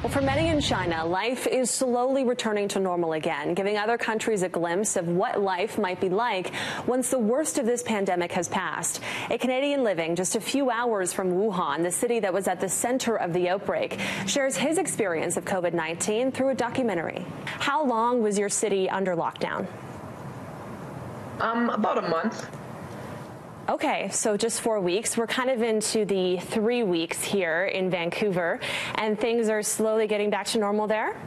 Well, for many in China, life is slowly returning to normal again, giving other countries a glimpse of what life might be like once the worst of this pandemic has passed. A Canadian living just a few hours from Wuhan, the city that was at the center of the outbreak, shares his experience of COVID-19 through a documentary. How long was your city under lockdown? About a month. Okay, so just 4 weeks. We're kind of into the 3 weeks here in Vancouver, and things are slowly getting back to normal there?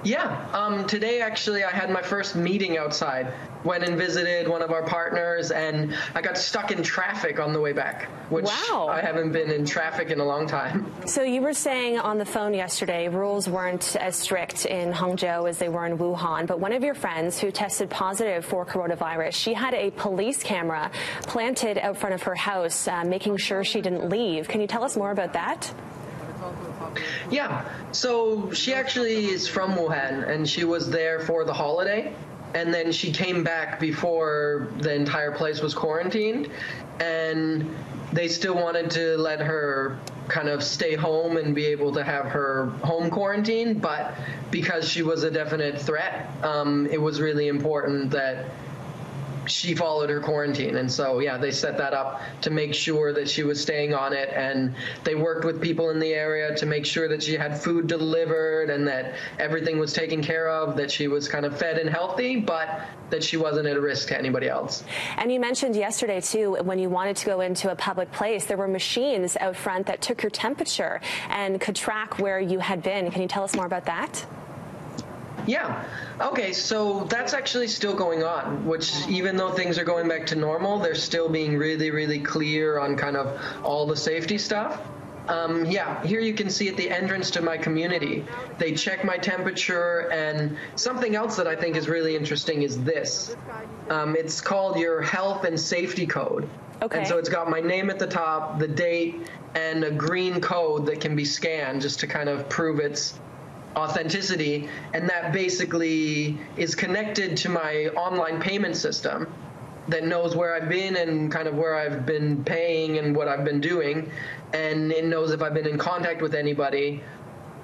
Yeah, today actually I had my first meeting outside. Went and visited one of our partners, and I got stuck in traffic on the way back, which Wow. I haven't been in traffic in a long time. So you were saying on the phone yesterday rules weren't as strict in Hangzhou as they were in Wuhan, but one of your friends who tested positive for coronavirus, she had a police camera planted out front of her house, making sure she didn't leave. Can you tell us more about that? Yeah, so she actually is from Wuhan, and she was there for the holiday. And then she came back before the entire place was quarantined, and they still wanted to let her kind of stay home and be able to have her home quarantine. But because she was a definite threat, it was really important that she followed her quarantine. And so, yeah, they set that up to make sure that she was staying on it. And they worked with people in the area to make sure that she had food delivered and that everything was taken care of, that she was kind of fed and healthy, but that she wasn't at a risk to anybody else. And you mentioned yesterday, too, when you wanted to go into a public place, there were machines out front that took your temperature and could track where you had been. Can you tell us more about that? Yeah. Okay, so that's actually still going on, which even though things are going back to normal, they're still being really, really clear on kind of all the safety stuff. Yeah, here you can see at the entrance to my community, they check my temperature, and something else that I think is really interesting is this. It's called your health and safety code. Okay. And so it's got my name at the top, the date, and a green code that can be scanned just to kind of prove its authenticity, and that basically is connected to my online payment system that knows where I've been and kind of where I've been paying and what I've been doing, and it knows if I've been in contact with anybody,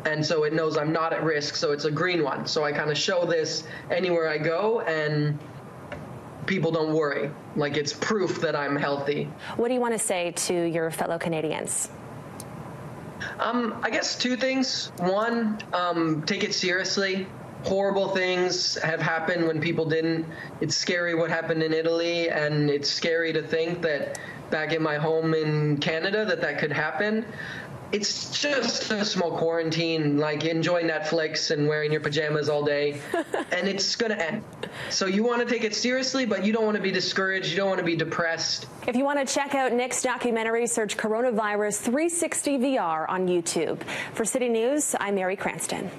and so it knows I'm not at risk, so it's a green one. So I kind of show this anywhere I go, and people don't worry. Like, it's proof that I'm healthy. What do you want to say to your fellow Canadians? I guess two things. One, take it seriously. Horrible things have happened when people didn't. It's scary what happened in Italy, and it's scary to think that back in my home in Canada that could happen. It's just a small quarantine, like enjoy Netflix and wearing your pajamas all day, and it's going to end. So you want to take it seriously, but you don't want to be discouraged. You don't want to be depressed. If you want to check out Nick's documentary, search Coronavirus 360 VR on YouTube. For City News, I'm Mary Cranston.